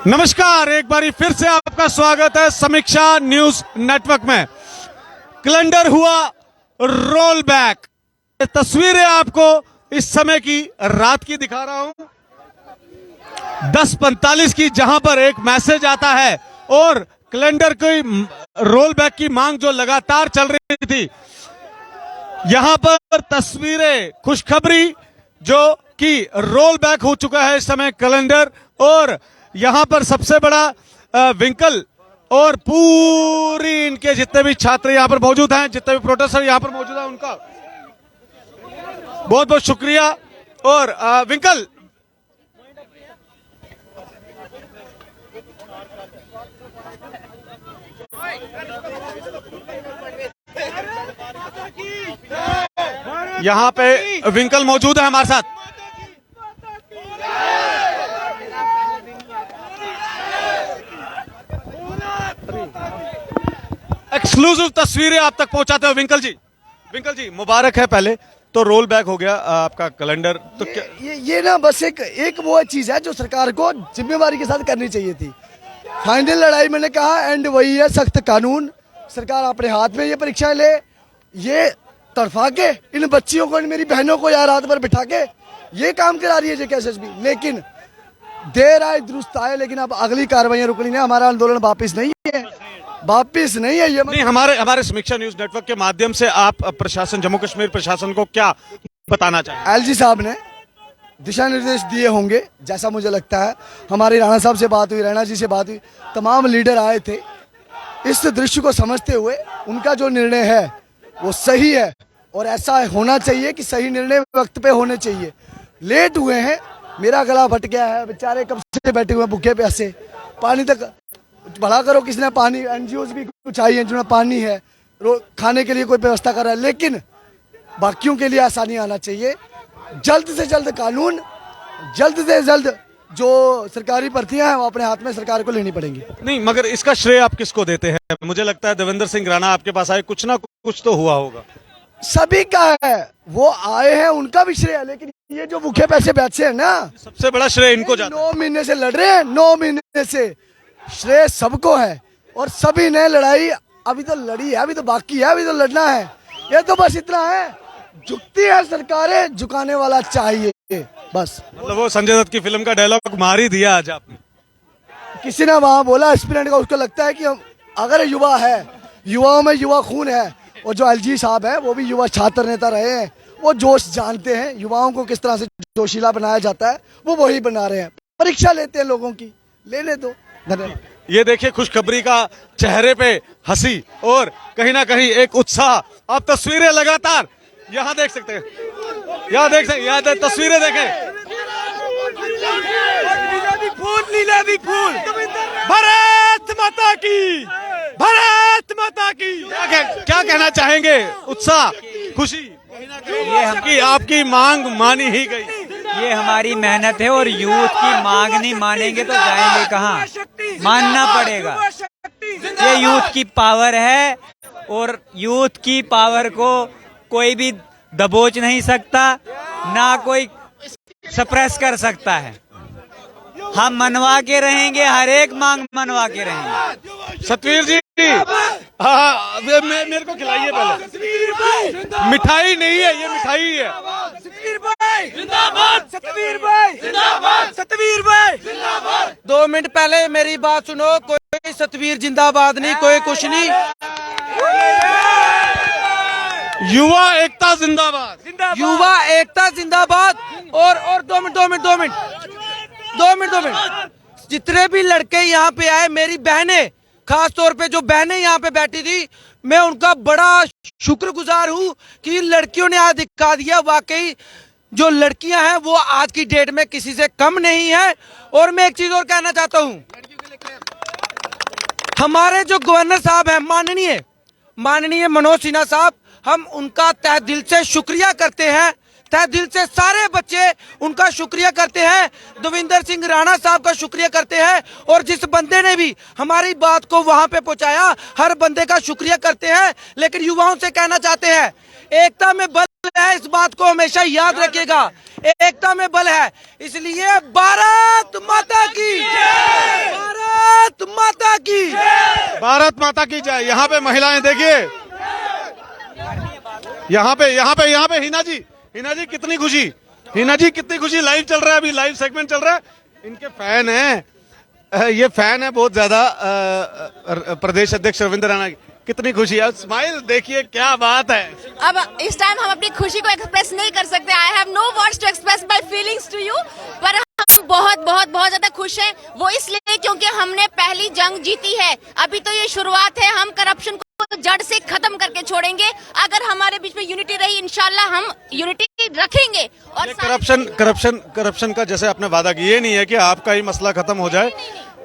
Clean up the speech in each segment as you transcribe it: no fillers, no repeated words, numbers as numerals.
नमस्कार, एक बारी फिर से आपका स्वागत है समीक्षा न्यूज नेटवर्क में। कैलेंडर हुआ रोल बैक। तस्वीरें आपको इस समय की रात की दिखा रहा हूं, 10:45 की, जहां पर एक मैसेज आता है और कैलेंडर की रोल बैक की मांग जो लगातार चल रही थी, यहां पर तस्वीरें, खुशखबरी जो कि रोल बैक हो चुका है इस समय कैलेंडर। और यहां पर सबसे बड़ा विंकल और पूरी इनके जितने भी छात्र यहां पर मौजूद हैं, जितने भी प्रोटेस्टर यहां पर मौजूद हैं, उनका बहुत बहुत शुक्रिया। और विंकल, यहां पे विंकल मौजूद है हमारे साथ। एक्सक्लूसिव तस्वीरें आप तक पहुंचाते हो विंकल जी। विंकल जी, मुबारक है। पहले तो रोल बैक हो गया आपका कैलेंडर, तो क्या ये ना बस एक वो चीज है जो सरकार को जिम्मेवारी के साथ करनी चाहिए थी। फाइनल लड़ाई मैंने कहा एंड वही है, सख्त कानून। सरकार अपने हाथ में ये परीक्षाएं ले, ये तड़फा के इन बच्चियों को, इन मेरी बहनों को यार रात भर बिठा के ये काम करा रही है जेकेएसएसबी। लेकिन देर आए दुरुस्त आए, लेकिन अब अगली कार्रवाइयां रुकनी है। हमारा आंदोलन वापिस नहीं है, वापिस नहीं है। ये नहीं, हमारे समीक्षा न्यूज नेटवर्क के माध्यम से आप प्रशासन, जम्मू कश्मीर प्रशासन को क्या बताना चाहेंगे? एलजी साहब ने दिशा निर्देश दिए होंगे, जैसा मुझे लगता है। हमारी राणा साहब से बात हुई, रैना जी से बात हुई, तमाम लीडर आए थे। इस दृश्य को समझते हुए उनका जो निर्णय है वो सही है और ऐसा होना चाहिए कि सही निर्णय वक्त पे होने चाहिए। लेट हुए हैं, मेरा गला फट गया है, बेचारे कब से बैठे हुए भूखे प्यासे। पानी तक भला करो, किसने पानी, एनजीओ भी कुछ आई है जिन्होंने पानी है, खाने के लिए कोई व्यवस्था कर रहा है, लेकिन बाकियों के लिए आसानी आना चाहिए। जल्द से जल्द कानून, जल्द से जल्द जो सरकारी भर्तियां हैं वो अपने हाथ में सरकार को लेनी पड़ेंगी। नहीं, मगर इसका श्रेय आप किसको देते हैं? मुझे लगता है देवेंद्र सिंह राणा आपके पास आए, कुछ ना कुछ तो हुआ होगा। सभी का है, वो आए हैं उनका भी श्रेय है, लेकिन ये जो भूखे पैसे बैठे हैं ना, सबसे बड़ा श्रेय इनको जाता है। 9 महीने से लड़ रहे हैं, 9 महीने से श्रेय सबको है। और सभी ने लड़ाई अभी तो लड़ी है, अभी तो बाकी है, अभी तो लड़ना है। ये तो बस इतना है, झुकती है सरकारें, झुकाने वाला चाहिए बस। मतलब वो संजय दत्त की फिल्म का डायलॉग मार ही दिया आज आपने। किसी ने वहां बोला एस्पिरेंट का, उसको लगता है कि अगर युवा है, युवाओं में युवा खून है, और जो एलजी साहब है वो भी युवा छात्र नेता रहे हैं, वो जोश जानते हैं युवाओं को किस तरह से जोशीला बनाया जाता है, वो वही बना रहे हैं। परीक्षा लेते हैं लोगों की, लेने दो। धन्यवाद। ये देखिए, खुशखबरी का चेहरे पे हंसी और कहीं ना कहीं एक उत्साह। आप तस्वीरें लगातार यहाँ देख सकते हैं, यहाँ देख सकते, यहाँ तस्वीरें देखें। लीला भी फूल, भारत माता की, भारत माता की। क्या कहना चाहेंगे? उत्साह, खुशी, ये आपकी मांग मानी ही गई। ये हमारी मेहनत है और यूथ की मांग नहीं मानेंगे तो जाएंगे कहाँ? मानना पड़ेगा। ये यूथ की पावर है और यूथ की पावर को कोई भी दबोच नहीं सकता, ना कोई सप्रेस कर सकता है। हम मनवा के रहेंगे, हर एक मांग मनवा के रहेंगे। सतवीर जी, हाँ, मेरे को खिलाइए पहले। मिठाई नहीं है, ये मिठाई है। सतवीर भाई जिंदाबाद, सतवीर भाई जिंदाबाद, सतवीर भाई जिंदाबाद। 2 मिनट पहले मेरी बात सुनो, कोई सतवीर जिंदाबाद नहीं, कोई कुछ नहीं। युवा एकता जिंदाबाद, युवा एकता जिंदाबाद। और 2 मिनट, जितने भी लड़के यहाँ पे आए, मेरी बहनें, खास तौर पे जो बहनें यहाँ पे बैठी थी, मैं उनका बड़ा शुक्रगुजार हूँ कि लड़कियों ने आज दिखा दिया वाकई जो लड़कियां हैं वो आज की डेट में किसी से कम नहीं है। और मैं एक चीज और कहना चाहता हूँ, हमारे जो गवर्नर साहब हैं, माननीय मनोज सिन्हा साहब, हम उनका तहे दिल से शुक्रिया करते हैं, तहे दिल से सारे बच्चे उनका शुक्रिया करते हैं। देवेंद्र सिंह राणा साहब का शुक्रिया करते हैं, और जिस बंदे ने भी हमारी बात को वहां पे पहुंचाया, हर बंदे का शुक्रिया करते हैं। लेकिन युवाओं से कहना चाहते हैं, एकता में बल है, इस बात को हमेशा याद रखिएगा। एकता में बल है, इसलिए भारत माता की जय। माता की, भारत माता की जय। यहाँ पे महिलाएं देखिए, यहाँ पे हिना जी कितनी खुशी, हिना जी कितनी खुशी। लाइव चल रहा है, अभी लाइव सेगमेंट चल रहा है। इनके फैन हैं, ये फैन है बहुत ज्यादा प्रदेश अध्यक्ष रविंद्र रैना की। कितनी खुशी है, स्माइल देखिए, क्या बात है। अब इस टाइम हम अपनी खुशी को एक्सप्रेस नहीं कर सकते। I have no words to express my feelings to you, पर हम बहुत ज्यादा खुश हैं। वो इसलिए क्योंकि हमने पहली जंग जीती है। अभी तो ये शुरुआत है, हम करप्शन को जड़ से खत्म करके छोड़ेंगे। अगर हमारे बीच में यूनिटी रही, इंशाल्लाह हम यूनिटी रखेंगे। और करप्शन का जैसे आपने वादा किया, ये नहीं है कि आपका ही मसला खत्म हो जाए।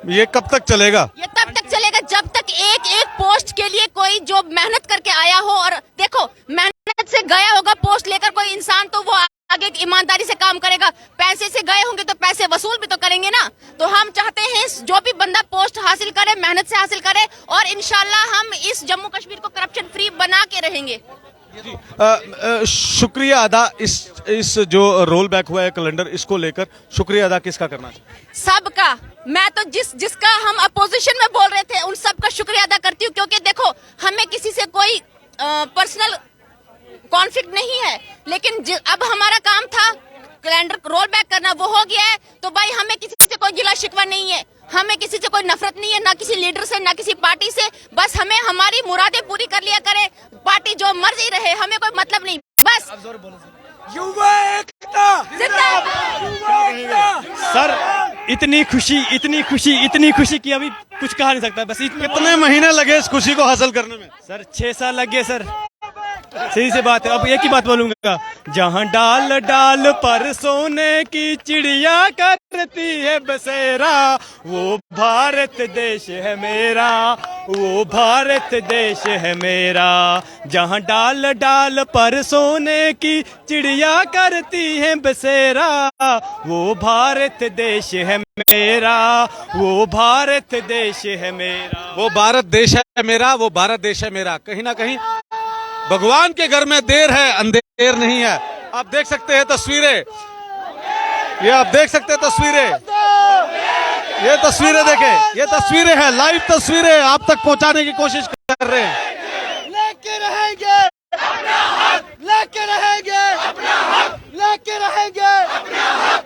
ये कब तक चलेगा? ये तब तक चलेगा जब तक एक पोस्ट के लिए कोई जो मेहनत करके आया हो, और देखो मेहनत से गया होगा पोस्ट लेकर कोई इंसान, तो वो आगे ईमानदारी से काम करेगा। पैसे से गए होंगे तो पैसे वसूल भी तो करेंगे ना। तो हम चाहते हैं जो भी बंदा पोस्ट हासिल करे, मेहनत से हासिल करे, और इंशाल्लाह हम इस जम्मू कश्मीर को करप्शन फ्री बना के रहेंगे। शुक्रिया अदा, इस जो रोल बैक हुआ है कैलेंडर, इसको लेकर शुक्रिया अदा किसका करना चाहिए? सबका। मैं तो जिसका हम अपोजिशन में बोल रहे थे उन सबका शुक्रिया अदा करती हूँ, क्योंकि देखो हमें किसी से कोई पर्सनल कॉन्फ्लिक्ट नहीं है, लेकिन अब हमारा काम था कैलेंडर रोल बैक करना, वो हो गया है। तो भाई हमें किसी से कोई गिला शिकवा नहीं है, हमें किसी से कोई नफरत नहीं है, ना किसी लीडर से, ना किसी पार्टी से। बस हमें हमारी मुरादें पूरी कर लिया करे, पार्टी जो मर्जी रहे, हमें कोई मतलब नहीं। बस युवा एकता सर, इतनी खुशी कि अभी कुछ कहा नहीं सकता। बस कितने महीने लगे इस खुशी को हासिल करने में? सर 6 साल लग गए सर, सही से बात है। अब एक ही बात बोलूंगा, जहाँ डाल डाल पर सोने की चिड़िया करती है बसेरा, वो भारत देश है मेरा, वो भारत देश है मेरा। जहाँ डाल डाल पर सोने की चिड़िया करती है बसेरा, वो भारत देश है मेरा, वो भारत देश है मेरा। वो भारत देश है मेरा, वो भारत देश है मेरा। कहीं ना कहीं भगवान के घर में देर है, अंधेर नहीं है। आप देख सकते हैं तस्वीरें, ये आप देख सकते हैं तस्वीरें, ये तस्वीरें देखें, ये तस्वीरें हैं, लाइव तस्वीरें आप तक पहुंचाने की कोशिश कर रहे हैं। लेके रहेंगे लेके रहेंगे लेके रहेंगे,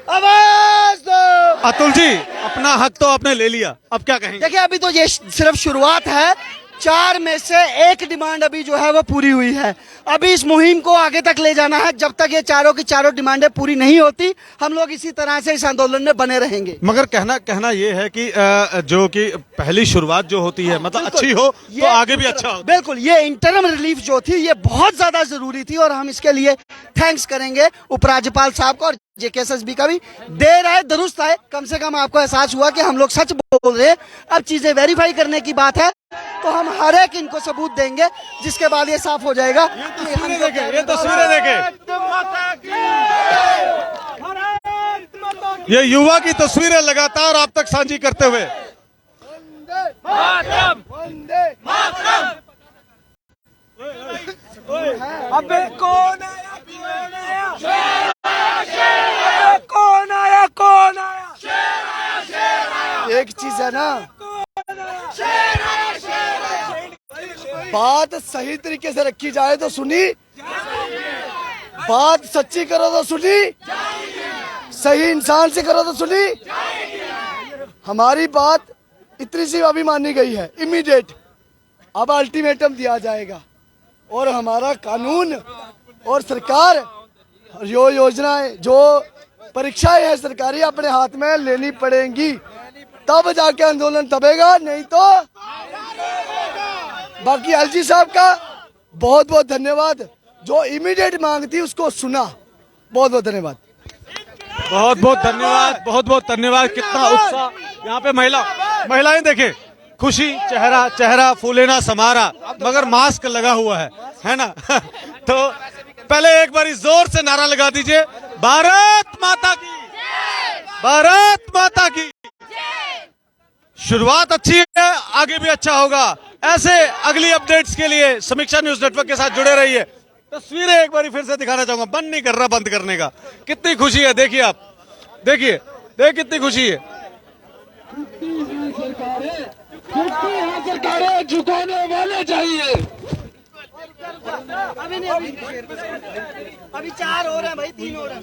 आवाज दो। अतुल जी, अपना हक तो आपने ले लिया, अब क्या कहेंगे? देखिए अभी तो ये सिर्फ शुरुआत है। 4 में से 1 डिमांड अभी जो है वो पूरी हुई है। अभी इस मुहिम को आगे तक ले जाना है। जब तक ये चारों की चारों डिमांडें पूरी नहीं होती, हम लोग इसी तरह से इस आंदोलन में बने रहेंगे। मगर कहना ये है कि जो कि पहली शुरुआत जो होती है, मतलब अच्छी हो तो आगे भी अच्छा हो। बिल्कुल, ये इंटरम रिलीफ जो थी ये बहुत ज्यादा जरूरी थी, और हम इसके लिए थैंक्स करेंगे उपराज्यपाल साहब को, और JKSSB का भी। देर आए दुरुस्त आए, कम से कम आपको एहसास हुआ कि हम लोग सच बोल रहे हैं। अब चीजें वेरीफाई करने की बात है, तो हम हर एक इनको सबूत देंगे, जिसके बाद ये साफ हो जाएगा। ये तस्वीरें देखें, ये युवा की तस्वीरें लगातार आप तक साझी करते हुए। अबे कौन आया कौन आया कौन आया? एक चीज है ना, बात सही तरीके से रखी जाए तो सुनी, बात सच्ची करो तो सुनी, सही इंसान से करो तो सुनी। हमारी बात इतनी सी अभी मानी गई है, इमीडिएट। अब अल्टीमेटम दिया जाएगा, और हमारा कानून और सरकार जो योजनाएं, जो परीक्षाएं हैं सरकारी, अपने हाथ में लेनी पड़ेंगी, तब जाके आंदोलन दबेगा, नहीं तो। बाकी LG साहब का बहुत बहुत धन्यवाद, जो इमीडिएट मांग थी उसको सुना। बहुत बहुत धन्यवाद, बहुत बहुत धन्यवाद, बहुत बहुत धन्यवाद। कितना उत्साह यहाँ पे महिलाएं देखे, खुशी, चेहरा फूलेना समारा, मगर मास्क लगा हुआ है ना। तो पहले एक बार जोर से नारा लगा दीजिए, भारत माता की, भारत माता की। शुरुआत अच्छी है, आगे भी अच्छा होगा। ऐसे अगली अपडेट्स के लिए समीक्षा न्यूज नेटवर्क के साथ जुड़े रहिए। तस्वीरें एक बार फिर से दिखाना चाहूंगा, मन नहीं कर रहा बंद करने का। कितनी खुशी है, देखिए आप, देखिए कितनी खुशी है। सरकारें झुकाने वाले चाहिए। अभी 4 हो रहे हैं भाई, 3 हो रहे हैं।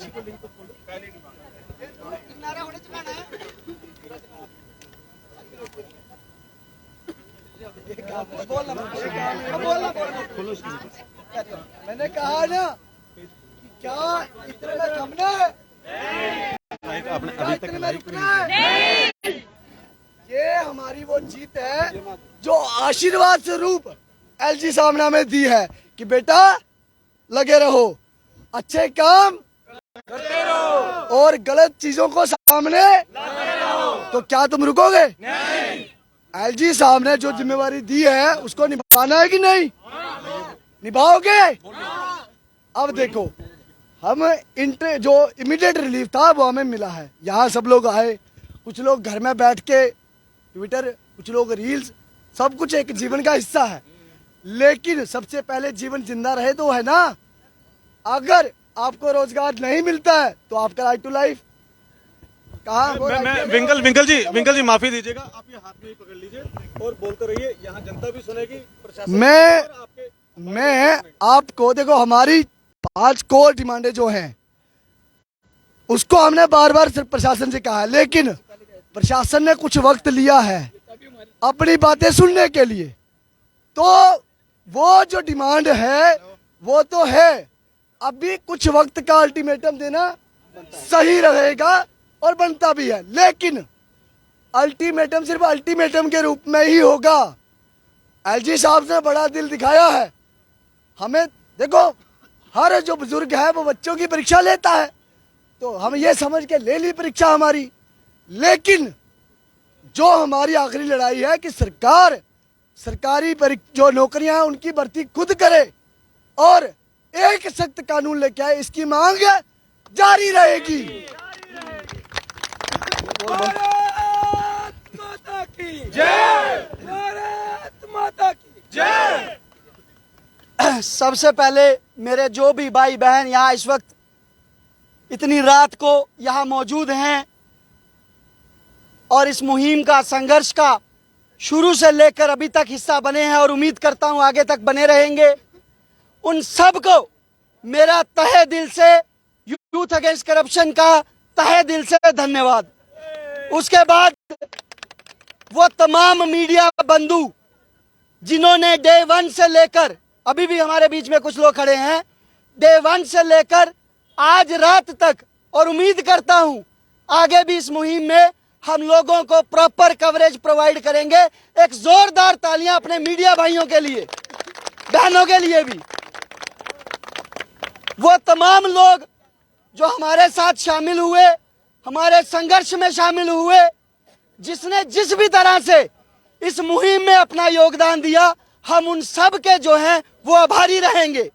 मैंने कहा ना कि क्या इतना थमना है, इतने में रुकना है। ये हमारी वो जीत है जो आशीर्वाद स्वरूप एलजी सामना में दी है कि बेटा लगे रहो, अच्छे काम करते रहो और गलत चीजों को सामने लाते रहो। तो क्या तुम रुकोगे? नहीं। एलजी साहब ने जो जिम्मेवारी दी है उसको निभाना है कि नहीं? निभाओगे? अब देखो, हम जो इमीडिएट रिलीफ था वो हमें मिला है। यहाँ सब लोग आए, कुछ लोग घर में बैठ के ट्विटर, कुछ लोग रील्स, सब कुछ एक जीवन का हिस्सा है। लेकिन सबसे पहले जीवन जिंदा रहे तो है ना। अगर आपको रोजगार नहीं मिलता है तो आपका राइट टू लाइफ कहाँ? विंकल जी माफी दीजिएगा, आप ये हाथ में ही पकड़ लीजिए और बोलते रहिए, यहाँ जनता भी सुनेगी, प्रशासन। मैं आपको देखो, हमारी 5 कोर डिमांडें जो हैं उसको हमने बार बार प्रशासन से कहा है, लेकिन प्रशासन ने कुछ वक्त लिया है अपनी बातें सुनने के लिए। तो वो जो डिमांड है वो तो है, अभी कुछ वक्त का अल्टीमेटम देना सही रहेगा और बनता भी है। लेकिन अल्टीमेटम सिर्फ अल्टीमेटम के रूप में ही होगा। एलजी साहब ने बड़ा दिल दिखाया है हमें। देखो, हर जो बुजुर्ग है वो बच्चों की परीक्षा लेता है, तो हम ये समझ के ले ली परीक्षा हमारी। लेकिन जो हमारी आखिरी लड़ाई है कि सरकार सरकारी जो नौकरियां हैं उनकी भर्ती खुद करे और एक सख्त कानून लेके आए, इसकी मांग जारी रहेगी। भारत माता की जय, भारत माता की जय। सबसे पहले मेरे जो भी भाई बहन यहाँ इस वक्त इतनी रात को यहाँ मौजूद हैं और इस मुहिम का, संघर्ष का शुरू से लेकर अभी तक हिस्सा बने हैं और उम्मीद करता हूँ आगे तक बने रहेंगे, उन सब को मेरा तहे दिल से, यूथ अगेंस्ट करप्शन का तहे दिल से धन्यवाद। उसके बाद वो तमाम मीडिया बंधु जिन्होंने डे 1 से लेकर, अभी भी हमारे बीच में कुछ लोग खड़े हैं, डे 1 से लेकर आज रात तक, और उम्मीद करता हूं आगे भी इस मुहिम में हम लोगों को प्रॉपर कवरेज प्रोवाइड करेंगे। एक जोरदार तालियां अपने मीडिया भाइयों के लिए, बहनों के लिए भी। वो तमाम लोग जो हमारे साथ शामिल हुए, हमारे संघर्ष में शामिल हुए, जिसने जिस भी तरह से इस मुहिम में अपना योगदान दिया, हम उन सब के जो हैं वो आभारी रहेंगे।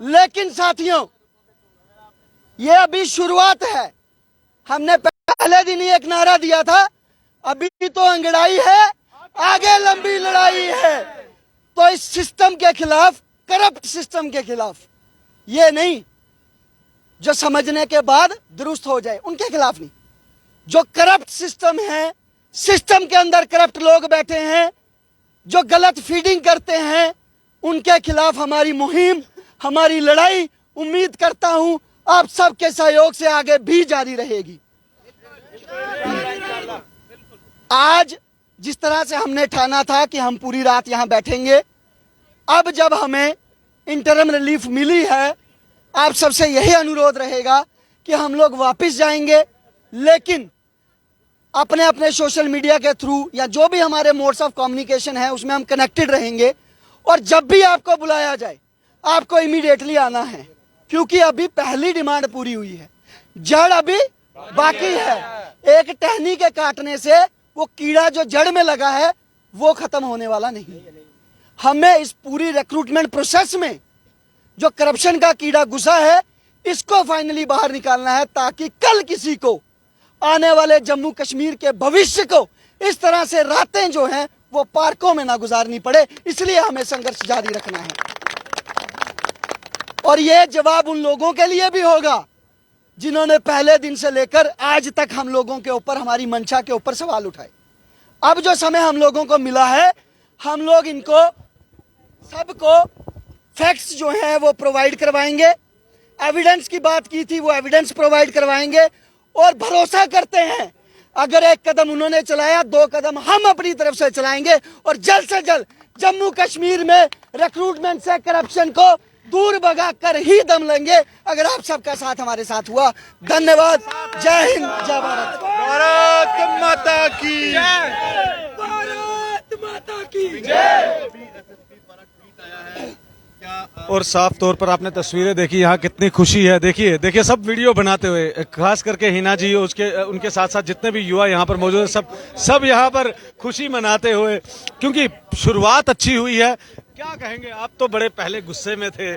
लेकिन साथियों, ये अभी शुरुआत है। हमने पहले दिन ही एक नारा दिया था, अभी तो अंगड़ाई है, आगे लंबी लड़ाई है। तो इस सिस्टम के खिलाफ, करप्ट सिस्टम के खिलाफ, ये नहीं जो समझने के बाद दुरुस्त हो जाए, उनके खिलाफ नहीं। जो करप्ट सिस्टम है, सिस्टम के अंदर करप्ट लोग बैठे हैं, जो गलत फीडिंग करते हैं, उनके खिलाफ हमारी मुहिम, हमारी लड़ाई, उम्मीद करता हूं आप सबके सहयोग से आगे भी जारी रहेगी। आज जिस तरह से हमने ठाना था कि हम पूरी रात यहां बैठेंगे, अब जब हमें इंटरम रिलीफ मिली है, आप सबसे यही अनुरोध रहेगा कि हम लोग वापस जाएंगे, लेकिन अपने अपने सोशल मीडिया के थ्रू या जो भी हमारे मोड्स ऑफ कम्युनिकेशन है उसमें हम कनेक्टेड रहेंगे। और जब भी आपको बुलाया जाए आपको इमीडिएटली आना है, क्योंकि अभी पहली डिमांड पूरी हुई है, जड़ अभी बाकी है। एक टहनी के काटने से वो कीड़ा जो जड़ में लगा है वो खत्म होने वाला नहीं। हमें इस पूरी रिक्रूटमेंट प्रोसेस में जो करप्शन का कीड़ा घुसा है, इसको फाइनली बाहर निकालना है, ताकि कल किसी को, आने वाले जम्मू कश्मीर के भविष्य को, इस तरह से रातें जो हैं वो पार्कों में ना गुजारनी पड़े। इसलिए हमें संघर्ष जारी रखना है। और ये जवाब उन लोगों के लिए भी होगा जिन्होंने पहले दिन से लेकर आज तक हम लोगों के ऊपर, हमारी मंशा के ऊपर सवाल उठाए। अब जो समय हम लोगों को मिला है, हम लोग इनको सबको फैक्ट्स जो हैं वो प्रोवाइड करवाएंगे। एविडेंस की बात की थी, वो एविडेंस प्रोवाइड करवाएंगे और भरोसा करते हैं अगर एक कदम उन्होंने चलाया, 2 कदम हम अपनी तरफ से चलाएंगे और जल्द से जल्द जम्मू कश्मीर में रिक्रूटमेंट से करप्शन को दूर भगा कर ही दम लेंगे अगर आप सबका साथ हमारे साथ हुआ। धन्यवाद। जय हिंद, जय भारत। भारत माता की भारत माता की और साफ तौर पर आपने तस्वीरें देखी, यहाँ कितनी खुशी है। देखिए देखिए, सब वीडियो बनाते हुए, खास करके हिना जी, उसके उनके साथ साथ जितने भी युवा यहाँ पर मौजूद हैं, सब यहाँ पर खुशी मनाते हुए, क्योंकि शुरुआत अच्छी हुई है। क्या कहेंगे, आप तो बड़े पहले गुस्से में थे,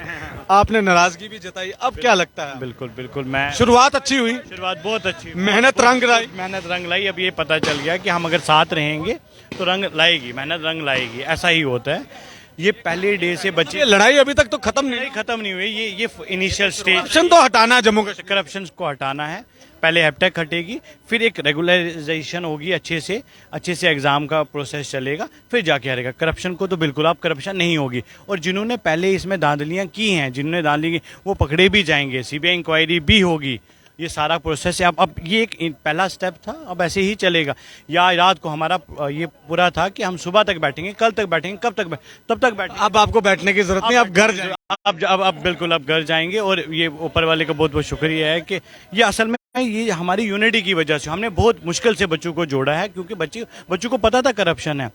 आपने नाराजगी भी जताई, अब क्या लगता है? बिल्कुल बिल्कुल, मैं शुरुआत अच्छी हुई, शुरुआत बहुत अच्छी, मेहनत रंग लाई, मेहनत रंग लाई। अब ये पता चल गया कि हम अगर साथ रहेंगे तो रंग लाएगी, मेहनत रंग लाएगी, ऐसा ही होता है। ये पहले डे से बच्चे, ये लड़ाई अभी तक तो खत्म नहीं, खत्म नहीं हुई। ये इनिशियल स्टेज, करप्शन तो हटाना है, जम्मू कश्मीर करप्शन को हटाना है। पहले हैप्टेक हटेगी, फिर एक रेगुलराइजेशन होगी, अच्छे से एग्जाम का प्रोसेस चलेगा, फिर जाके हटेगा। करप्शन को तो बिल्कुल अब करप्शन नहीं होगी। और जिन्होंने पहले इसमें धांधलियां की हैं, जिन्होंने धांधली की, वो पकड़े भी जाएंगे, सीबीआई इंक्वायरी भी होगी। ये सारा प्रोसेस है। अब ये एक पहला स्टेप था, अब ऐसे ही चलेगा। या रात को हमारा ये पूरा था कि हम सुबह तक बैठेंगे, कल तक बैठेंगे, कब तक तब तक बैठेंगे। अब आपको बैठने की जरूरत नहीं, आप घर जाएंगे। अब बिल्कुल अब घर जाएंगे। और ये ऊपर वाले का बहुत बहुत शुक्रिया है कि ये असल में ये हमारी यूनिटी की वजह से हमने बहुत मुश्किल से बच्चों को जोड़ा है, क्योंकि बच्चों को पता था करप्शन है,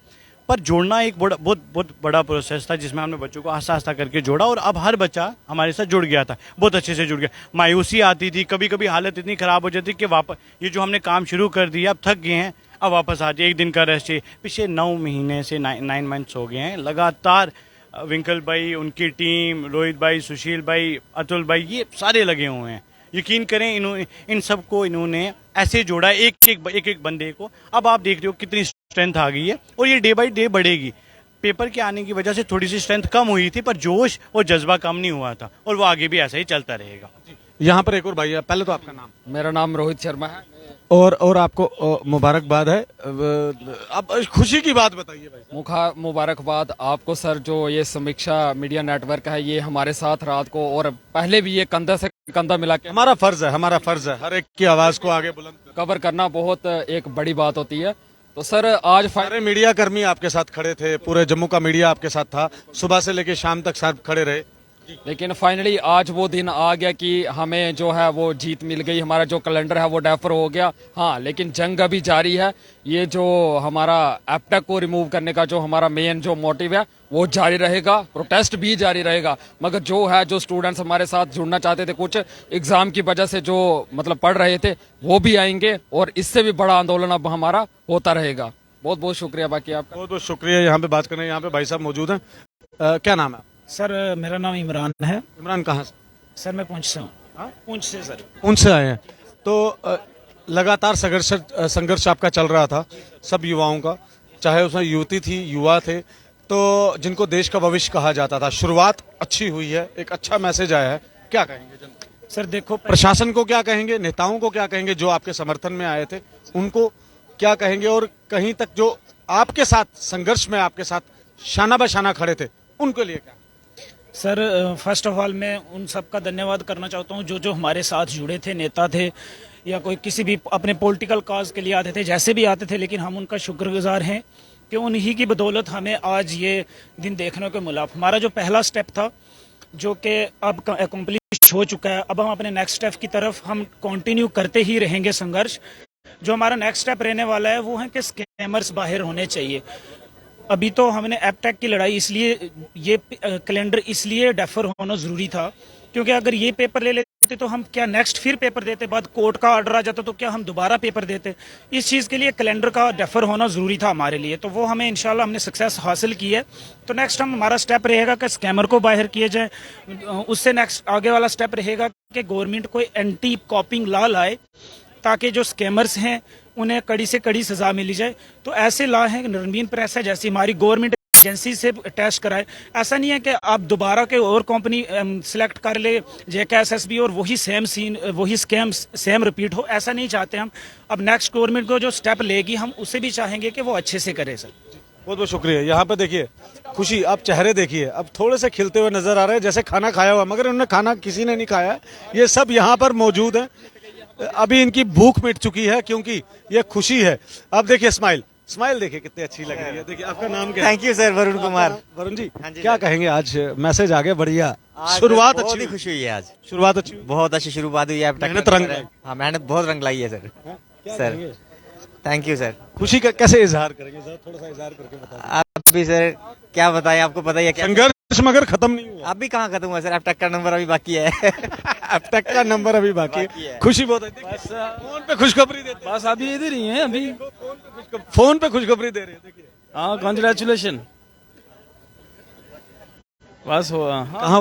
पर जोड़ना एक बहुत बड़ा प्रोसेस था, जिसमें हमने बच्चों को आस्ता आस्ता करके जोड़ा। और अब हर बच्चा हमारे साथ जुड़ गया था, बहुत अच्छे से जुड़ गया। मायूसी आती थी, कभी कभी हालत इतनी ख़राब हो जाती कि वापस ये जो हमने काम शुरू कर दिया, अब थक गए हैं, अब वापस आ जाए, एक दिन का रेस्ट चाहिए। पिछले 9 महीने से 9 मंथ्स हो गए हैं लगातार। विंकल भाई, उनकी टीम, रोहित भाई, सुशील भाई, अतुल भाई, ये सारे लगे हुए हैं। यकीन करें, इन सबको इन्होंने ऐसे जोड़ा, एक एक बंदे को। अब आप देख रहे हो कितनी स्ट्रेंथ आ गई है, और ये डे बाय डे बढ़ेगी। पेपर के आने की वजह से थोड़ी सी स्ट्रेंथ कम हुई थी, पर जोश और जज्बा कम नहीं हुआ था, और वो आगे भी ऐसा ही चलता रहेगा। यहाँ पर एक और भाई है, पहले तो आपका नाम? मेरा नाम रोहित शर्मा है। और आपको मुबारकबाद है। अब खुशी की बात बताइए भाई। मुबारकबाद आपको सर, जो ये समीक्षा मीडिया नेटवर्क है, ये हमारे साथ रात को और पहले भी ये कंधा से कंधा मिला के हमारा फर्ज है हर एक की आवाज को आगे बुलंद कवर करना बहुत एक बड़ी बात होती है। तो सर आज सारे मीडिया कर्मी आपके साथ खड़े थे, पूरे जम्मू का मीडिया आपके साथ था, सुबह से लेकर शाम तक साथ खड़े रहे, लेकिन फाइनली आज वो दिन आ गया कि हमें जो है वो जीत मिल गई। हमारा जो कैलेंडर है वो डेफर हो गया, हाँ, लेकिन जंग अभी जारी है। ये जो हमारा एप्टेक को रिमूव करने का जो हमारा मेन जो मोटिव है वो जारी रहेगा, प्रोटेस्ट भी जारी रहेगा। मगर जो है, जो स्टूडेंट्स हमारे साथ जुड़ना चाहते थे, कुछ एग्जाम की वजह से जो मतलब पढ़ रहे थे, वो भी आएंगे, और इससे भी बड़ा आंदोलन अब हमारा होता रहेगा। बहुत बहुत शुक्रिया बाकी आपका। बहुत बहुत शुक्रिया। यहाँ पे बात करने, यहाँ पे भाई साहब मौजूद हैं। क्या नाम है? सर मेरा नाम इमरान है। इमरान कहाँ से? सर मैं पुंछ से हूँ। पुंछ से सर। पुंछ से आए हैं। तो लगातार संघर्ष आपका चल रहा था, सब युवाओं का, चाहे उसमें युवती थी, युवा थे, तो जिनको देश का भविष्य कहा जाता था। शुरुआत अच्छी हुई है, एक अच्छा मैसेज आया है, क्या कहेंगे? सर देखो, प्रशासन को क्या कहेंगे, नेताओं को क्या कहेंगे, जो आपके समर्थन में आए थे उनको क्या कहेंगे, और कहीं तक जो आपके साथ संघर्ष में आपके साथ शाना बशाना खड़े थे, उनके लिए क्या? सर फर्स्ट ऑफ ऑल मैं उन सब का धन्यवाद करना चाहता हूँ जो हमारे साथ जुड़े थे, नेता थे या कोई किसी भी अपने पॉलिटिकल काज के लिए आते थे, जैसे भी आते थे, लेकिन हम उनका शुक्रगुजार हैं कि उन्हीं की बदौलत हमें आज ये दिन देखने को मिला। हमारा जो पहला स्टेप था, जो कि अब अकम्प्लिश हो चुका है, अब हम अपने नेक्स्ट स्टेप की तरफ हम कंटिन्यू करते ही रहेंगे संघर्ष। जो हमारा नेक्स्ट स्टेप रहने वाला है वो है कि स्कैमर्स बाहर होने चाहिए। अभी तो हमने एपटेक की लड़ाई इसलिए, ये कैलेंडर इसलिए डेफर होना ज़रूरी था क्योंकि अगर ये पेपर ले लेते तो हम क्या नेक्स्ट फिर पेपर देते, बाद कोर्ट का ऑर्डर आ जाता तो क्या हम दोबारा पेपर देते। इस चीज़ के लिए कैलेंडर का डेफर होना ज़रूरी था हमारे लिए, तो वो हमें इंशाल्लाह हमने सक्सेस हासिल की है। तो नेक्स्ट हमारा स्टेप रहेगा कि स्कैमर को बाहर किया जाए। उससे नेक्स्ट आगे वाला स्टेप रहेगा कि गवर्नमेंट कोई एंटी कॉपिंग लॉ लाए ताकि जो स्कैमर्स हैं उन्हें कड़ी से कड़ी सजा मिली जाए। तो ऐसे लॉ हैं, रणबीर प्रेस है जैसी हमारी गवर्नमेंट एजेंसी से टेस्ट कराए। ऐसा नहीं है कि आप दोबारा के और कंपनी सिलेक्ट कर ले JKSSB और वही सेम सीन वही स्कैम सेम रिपीट हो, ऐसा नहीं चाहते हम। अब नेक्स्ट गवर्नमेंट को जो स्टेप लेगी हम उसे भी चाहेंगे कि वो अच्छे से करे सर। बहुत बहुत शुक्रिया। यहाँ पे देखिए खुशी, आप चेहरे देखिए अब थोड़े से खिलते हुए नजर आ रहे हैं, जैसे खाना खाया हुआ, मगर उन्होंने खाना किसी ने नहीं खाया है। ये सब यहाँ पर मौजूद है, अभी इनकी भूख मिट चुकी है क्योंकि ये खुशी है। अब देखिए स्माइल, स्माइल देखिए कितनी अच्छी लग रही है। देखिए आपका नाम क्या है? Thank you sir, Varun Kumar. Varun ji, हाँ जी क्या सर। कहेंगे? आज मैसेज आ गया, बढ़िया शुरुआत बहुत अच्छी ही हुई। खुशी हुई है आज, शुरुआत अच्छी हुई। बहुत अच्छी शुरुआत हुई है। अब तक मेहनत रंग लाई। हाँ, मेहनत बहुत रंग लाई है sir. Sir thank you sir. खुशी का कैसे इजहार करेंगे? जरा थोड़ा सा इजहार करके बताइए। आप भी सर क्या बताएं, आपको पता ही है क्या संघर्ष मगर खत्म नहीं हुआ। अभी कहाँ खत्म हुआ सर, अब तक का नंबर अभी बाकी है। अब तक का नंबर अभी बाकी है। खुशी बहुत है। देखिए, फोन पे खुशखबरी देते, बस अभी इधर ही है अभी। फोन पे खुशखबरी दे रहे हैं। देखिए हाँ, कॉन्ग्रेचुलेशन। बस हो कहाँ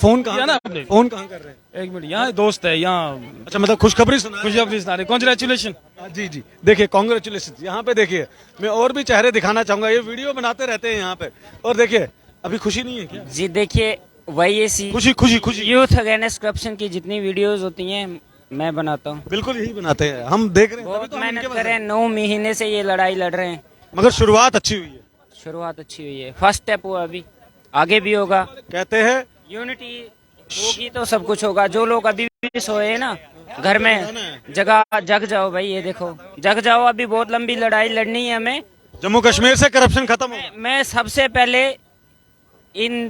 फोन किया ना आपने? फोन कहाँ कर रहे हैं? एक मिनट, यहाँ दोस्त है यहाँ। अच्छा, मतलब खुशखबरी सुना? खुशखबरी सुना रहे, कॉन्ग्रेचुलेशन। जी जी, देखिए कॉन्ग्रेचुलेशन। यहाँ पे देखिए, मैं और भी चेहरे दिखाना चाहूंगा, ये वीडियो बनाते रहते हैं यहाँ पे। और देखिए अभी खुशी नहीं है क्या? जी देखिए, वही खुशी खुशी खुशी। यूथ अगेंस्ट करप्शन की जितनी वीडियोस होती हैं मैं बनाता हूँ। बिल्कुल यही बनाते हैं, हम देख रहे हैं, तभी बहुत तो हम मेहनत इनके कर रहे हैं, 9 महीने से ये लड़ाई लड़ रहे हैं। मगर शुरुआत अच्छी हुई है। शुरुआत अच्छी हुई है, फर्स्ट स्टेप हुआ, अभी आगे भी होगा। कहते हैं यूनिटी होगी तो सब कुछ होगा। जो लोग अभी भी सोए हैं ना घर में, जग जाओ भाई, ये देखो जग जाओ, अभी बहुत लंबी लड़ाई लड़नी है हमें। जम्मू कश्मीर से करप्शन खत्म हो। मैं सबसे पहले इन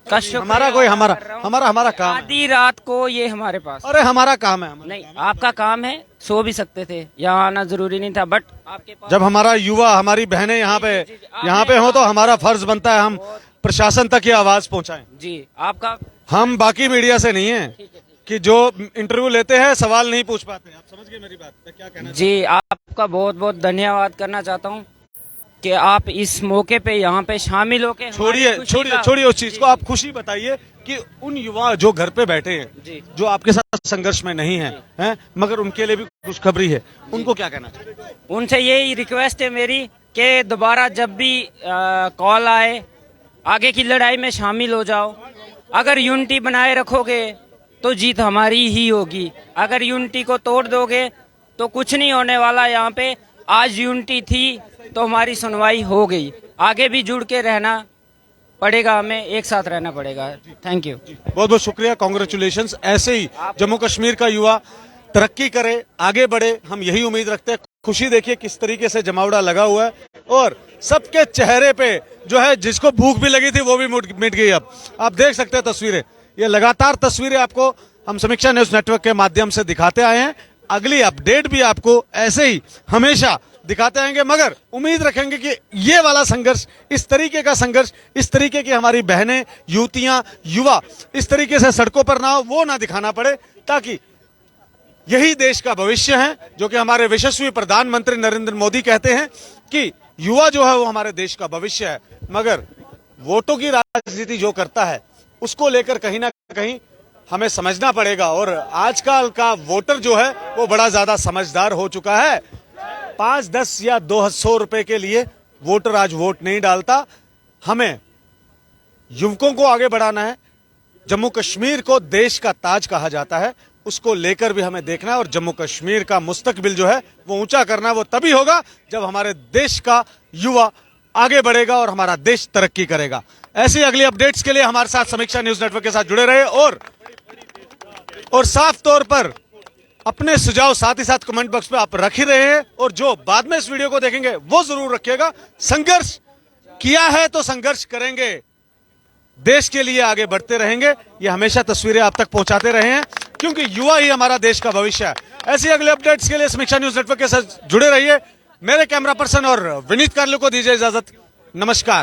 का हमारा कोई हमारा काम है। आधी रात को ये हमारे पास, अरे हमारा काम है। नहीं आपका काम है, सो भी सकते थे, यहाँ आना जरूरी नहीं था, बट आपके पास जब हमारा युवा, हमारी बहनें यहाँ पे हो तो हमारा फर्ज बनता है हम प्रशासन तक ये आवाज पहुंचाएं। जी आपका हम बाकी मीडिया से नहीं है कि जो इंटरव्यू लेते हैं सवाल नहीं पूछ पाते। आप समझ गए मेरी बात? मैं क्या कहना जी आपका बहुत बहुत धन्यवाद करना चाहता हूँ कि आप इस मौके पे यहाँ पे शामिल होके छोड़िए उस चीज को, आप खुशी बताइए कि उन युवा जो घर पे बैठे हैं, जी। जो आपके साथ संघर्ष में नहीं हैं, मगर उनके लिए भी खुशखबरी है, उनको क्या कहना चाहिए? उनसे यही रिक्वेस्ट है मेरी कि दोबारा जब भी कॉल आए आगे की लड़ाई में शामिल हो जाओ। अगर यूनिटी बनाए रखोगे तो जीत हमारी ही होगी, अगर यूनिटी को तोड़ दोगे तो कुछ नहीं होने वाला। यहाँ पे आज यूनिटी थी तो हमारी सुनवाई हो गई, आगे भी जुड़ के रहना पड़ेगा, हमें एक साथ रहना पड़ेगा। थैंक यू, बहुत बहुत शुक्रिया, कांग्रेचुलेशंस। ऐसे ही जम्मू कश्मीर का युवा तरक्की करे, आगे बढ़े, हम यही उम्मीद रखते हैं। खुशी देखिए किस तरीके से जमावड़ा लगा हुआ है और सबके चेहरे पे जो है, जिसको भूख भी लगी थी वो भी मिट गई। अब आप देख सकते हैं तस्वीरें, ये लगातार तस्वीरें आपको हम समीक्षा न्यूज नेटवर्क के माध्यम से दिखाते आए हैं। अगली अपडेट भी आपको ऐसे ही हमेशा दिखाते आएंगे, मगर उम्मीद रखेंगे कि ये वाला संघर्ष, इस तरीके का संघर्ष, इस तरीके की हमारी बहनें, युवतियां, युवा इस तरीके से सड़कों पर ना हो, वो ना दिखाना पड़े, ताकि यही देश का भविष्य है। जो कि हमारे यशस्वी प्रधानमंत्री नरेंद्र मोदी कहते हैं कि युवा जो है वो हमारे देश का भविष्य है, मगर वोटों की राजनीति जो करता है उसको लेकर कहीं ना कहीं हमें समझना पड़ेगा। और आजकल का वोटर जो है वो बड़ा ज्यादा समझदार हो चुका है। 5, 10 या 200 रुपए के लिए वोटर आज वोट नहीं डालता। हमें युवकों को आगे बढ़ाना है। जम्मू कश्मीर को देश का ताज कहा जाता है, उसको लेकर भी हमें देखना है। और जम्मू कश्मीर का मुस्तकबिल जो है वो ऊंचा करना है, वो तभी होगा जब हमारे देश का युवा आगे बढ़ेगा और हमारा देश तरक्की करेगा। ऐसी अगली अपडेट्स के लिए हमारे साथ समीक्षा न्यूज नेटवर्क के साथ जुड़े रहे और साफ तौर पर अपने सुझाव साथ ही साथ कमेंट बॉक्स में आप रख ही रहे हैं, और जो बाद में इस वीडियो को देखेंगे वो जरूर रखिएगा। संघर्ष किया है तो संघर्ष करेंगे, देश के लिए आगे बढ़ते रहेंगे। ये हमेशा तस्वीरें आप तक पहुंचाते रहे हैं, क्योंकि युवा ही हमारा देश का भविष्य है। ऐसी अगले अपडेट्स के लिए समीक्षा न्यूज नेटवर्क के साथ जुड़े रहिए। मेरे कैमरा पर्सन और विनीत कार्लो को दीजिए इजाजत। नमस्कार।